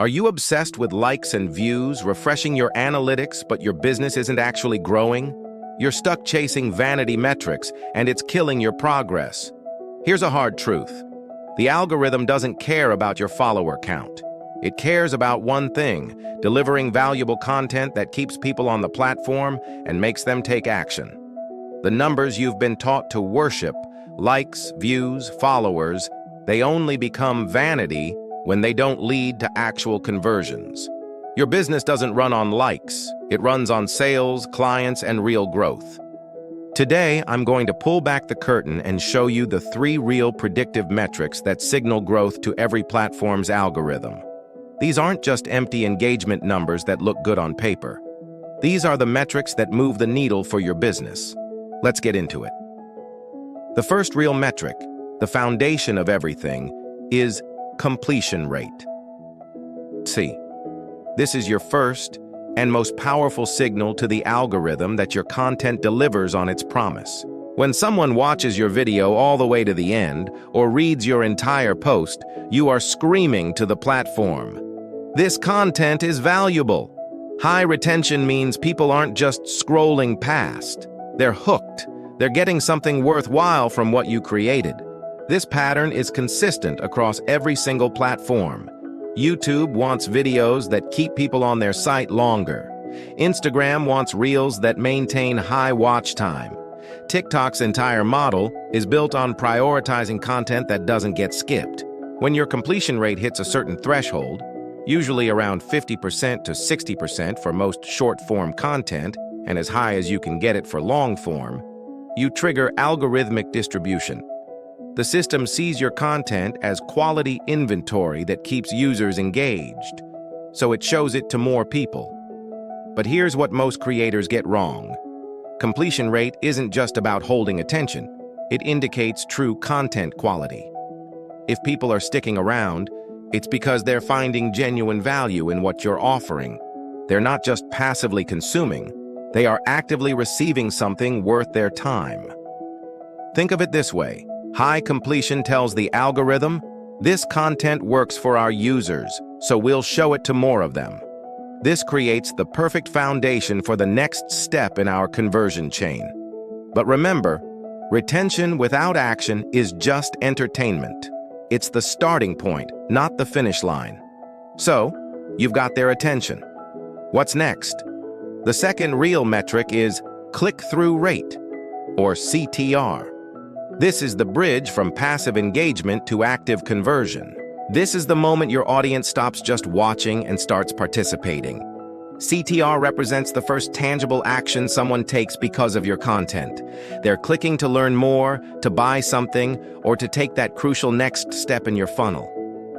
Are you obsessed with likes and views, refreshing your analytics, but your business isn't actually growing? You're stuck chasing vanity metrics, and it's killing your progress. Here's a hard truth. The algorithm doesn't care about your follower count. It cares about one thing: delivering valuable content that keeps people on the platform and makes them take action. The numbers you've been taught to worship, likes, views, followers, they only become vanity when they don't lead to actual conversions. Your business doesn't run on likes. It runs on sales, clients, and real growth. Today, I'm going to pull back the curtain and show you the 3 real predictive metrics that signal growth to every platform's algorithm. These aren't just empty engagement numbers that look good on paper. These are the metrics that move the needle for your business. Let's get into it. The first real metric, the foundation of everything, is completion rate. See, this is your first and most powerful signal to the algorithm that your content delivers on its promise. When someone watches your video all the way to the end or reads your entire post, you are screaming to the platform, "This content is valuable." High retention means people aren't just scrolling past. They're hooked. They're getting something worthwhile from what you created. This pattern is consistent across every single platform. YouTube wants videos that keep people on their site longer. Instagram wants reels that maintain high watch time. TikTok's entire model is built on prioritizing content that doesn't get skipped. When your completion rate hits a certain threshold, usually around 50% to 60% for most short-form content, and as high as you can get it for long-form, you trigger algorithmic distribution. The system sees your content as quality inventory that keeps users engaged, so it shows it to more people. But here's what most creators get wrong. Completion rate isn't just about holding attention. It indicates true content quality. If people are sticking around, it's because they're finding genuine value in what you're offering. They're not just passively consuming, they are actively receiving something worth their time. Think of it this way. High completion tells the algorithm, "This content works for our users, so we'll show it to more of them." This creates the perfect foundation for the next step in our conversion chain. But remember, retention without action is just entertainment. It's the starting point, not the finish line. So, you've got their attention. What's next? The second real metric is click-through rate, or CTR. This is the bridge from passive engagement to active conversion. This is the moment your audience stops just watching and starts participating. CTR represents the first tangible action someone takes because of your content. They're clicking to learn more, to buy something, or to take that crucial next step in your funnel.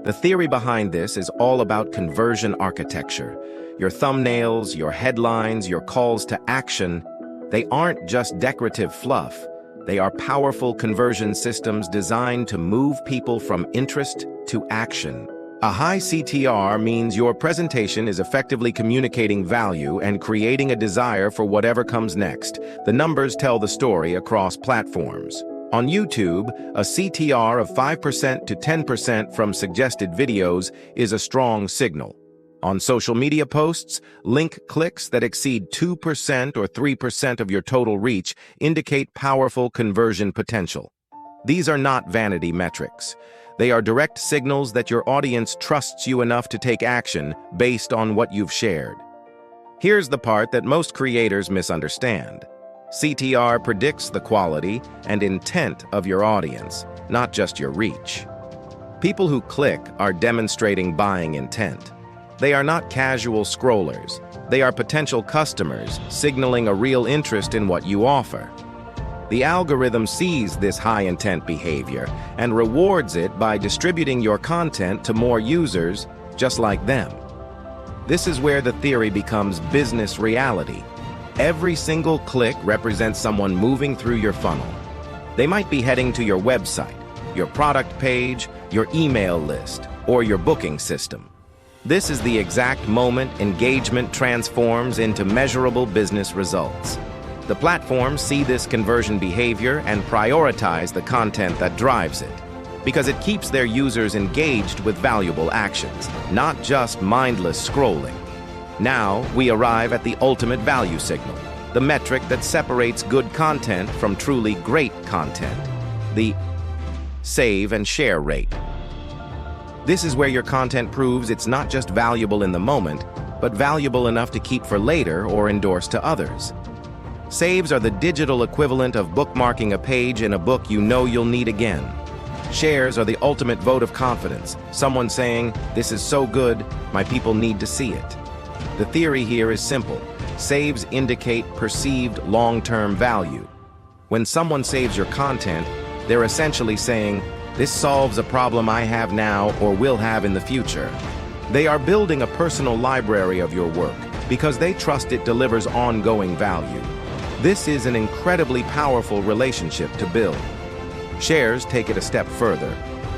The theory behind this is all about conversion architecture. Your thumbnails, your headlines, your calls to action, they aren't just decorative fluff. They are powerful conversion systems designed to move people from interest to action. A high CTR means your presentation is effectively communicating value and creating a desire for whatever comes next. The numbers tell the story across platforms. On YouTube, a CTR of 5% to 10% from suggested videos is a strong signal. On social media posts, link clicks that exceed 2% or 3% of your total reach indicate powerful conversion potential. These are not vanity metrics. They are direct signals that your audience trusts you enough to take action based on what you've shared. Here's the part that most creators misunderstand. CTR predicts the quality and intent of your audience, not just your reach. People who click are demonstrating buying intent. They are not casual scrollers. They are potential customers, signaling a real interest in what you offer. The algorithm sees this high-intent behavior and rewards it by distributing your content to more users just like them. This is where the theory becomes business reality. Every single click represents someone moving through your funnel. They might be heading to your website, your product page, your email list, or your booking system. This is the exact moment engagement transforms into measurable business results. The platforms see this conversion behavior and prioritize the content that drives it. because it keeps their users engaged with valuable actions, not just mindless scrolling. Now, we arrive at the ultimate value signal, the metric that separates good content from truly great content, the save and share rate. This is where your content proves it's not just valuable in the moment, but valuable enough to keep for later or endorse to others. Saves are the digital equivalent of bookmarking a page in a book you know you'll need again. Shares are the ultimate vote of confidence, someone saying, "This is so good, my people need to see it." The theory here is simple. Saves indicate perceived long-term value. When someone saves your content, they're essentially saying, "This solves a problem I have now or will have in the future." They are building a personal library of your work because they trust it delivers ongoing value. This is an incredibly powerful relationship to build. Shares take it a step further.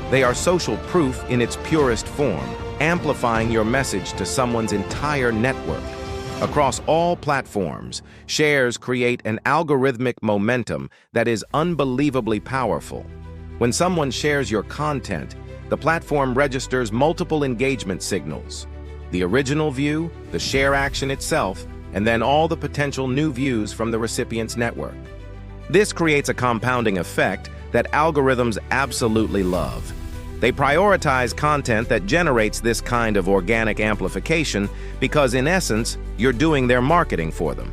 They are social proof in its purest form, amplifying your message to someone's entire network. Across all platforms, shares create an algorithmic momentum that is unbelievably powerful. When someone shares your content, the platform registers multiple engagement signals: the original view, the share action itself, and then all the potential new views from the recipient's network. This creates a compounding effect that algorithms absolutely love. They prioritize content that generates this kind of organic amplification because, in essence, you're doing their marketing for them.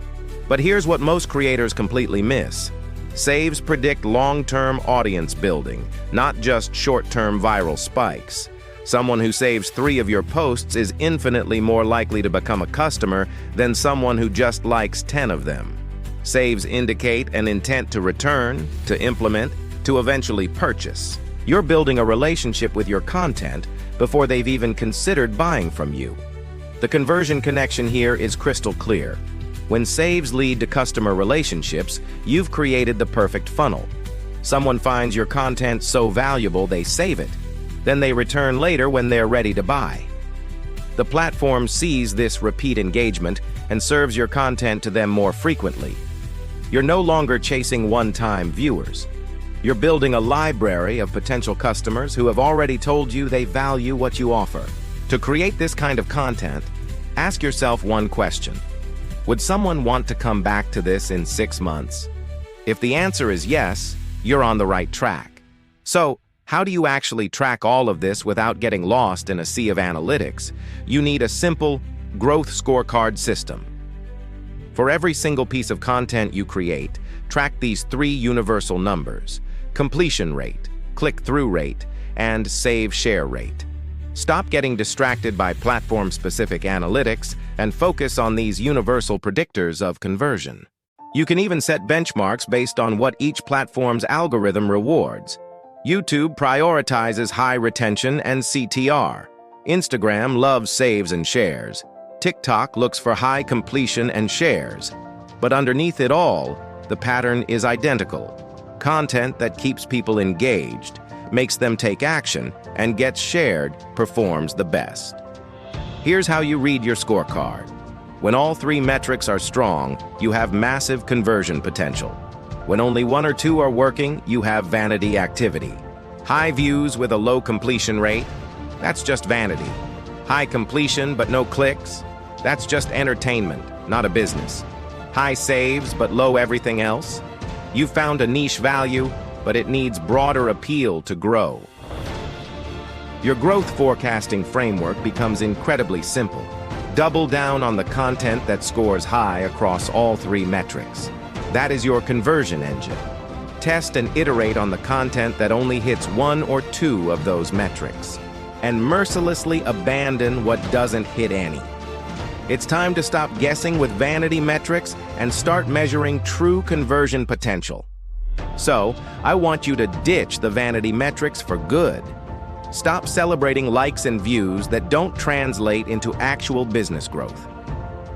But here's what most creators completely miss. Saves predict long-term audience building, not just short-term viral spikes. Someone who saves 3 of your posts is infinitely more likely to become a customer than someone who just likes 10 of them. Saves indicate an intent to return, to implement, to eventually purchase. You're building a relationship with your content before they've even considered buying from you. The conversion connection here is crystal clear. When saves lead to customer relationships, you've created the perfect funnel. Someone finds your content so valuable they save it. Then they return later when they're ready to buy. The platform sees this repeat engagement and serves your content to them more frequently. You're no longer chasing one-time viewers. You're building a library of potential customers who have already told you they value what you offer. To create this kind of content, ask yourself one question. Would someone want to come back to this in 6 months? If the answer is yes, you're on the right track. So, how do you actually track all of this without getting lost in a sea of analytics? You need a simple growth scorecard system. For every single piece of content you create, track these 3 universal numbers: completion rate, click-through rate, and save share rate. Stop getting distracted by platform-specific analytics and focus on these universal predictors of conversion. You can even set benchmarks based on what each platform's algorithm rewards. YouTube prioritizes high retention and CTR. Instagram loves saves and shares. TikTok looks for high completion and shares. But underneath it all, the pattern is identical. Content that keeps people engaged, makes them take action, and gets shared performs the best. Here's how you read your scorecard. When all 3 metrics are strong, you have massive conversion potential. When only 1 or 2 are working, you have vanity activity. High views with a low completion rate? That's just vanity. High completion but no clicks? That's just entertainment, not a business. High saves but low everything else? You've found a niche value, but it needs broader appeal to grow. Your growth forecasting framework becomes incredibly simple. Double down on the content that scores high across all 3 metrics. That is your conversion engine. Test and iterate on the content that only hits 1 or 2 of those metrics, and mercilessly abandon what doesn't hit any. It's time to stop guessing with vanity metrics and start measuring true conversion potential. So, I want you to ditch the vanity metrics for good. Stop celebrating likes and views that don't translate into actual business growth.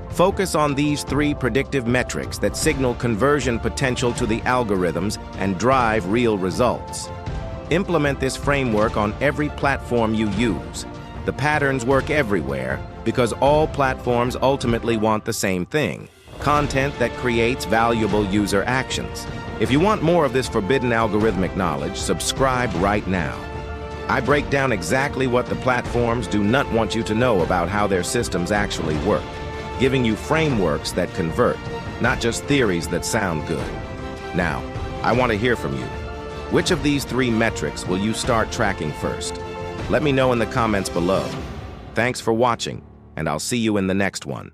Focus on these 3 predictive metrics that signal conversion potential to the algorithms and drive real results. Implement this framework on every platform you use. The patterns work everywhere because all platforms ultimately want the same thing: content that creates valuable user actions. If you want more of this forbidden algorithmic knowledge, subscribe right now. I break down exactly what the platforms do not want you to know about how their systems actually work, giving you frameworks that convert, not just theories that sound good. Now, I want to hear from you. Which of these 3 metrics will you start tracking first? Let me know in the comments below. Thanks for watching, and I'll see you in the next one.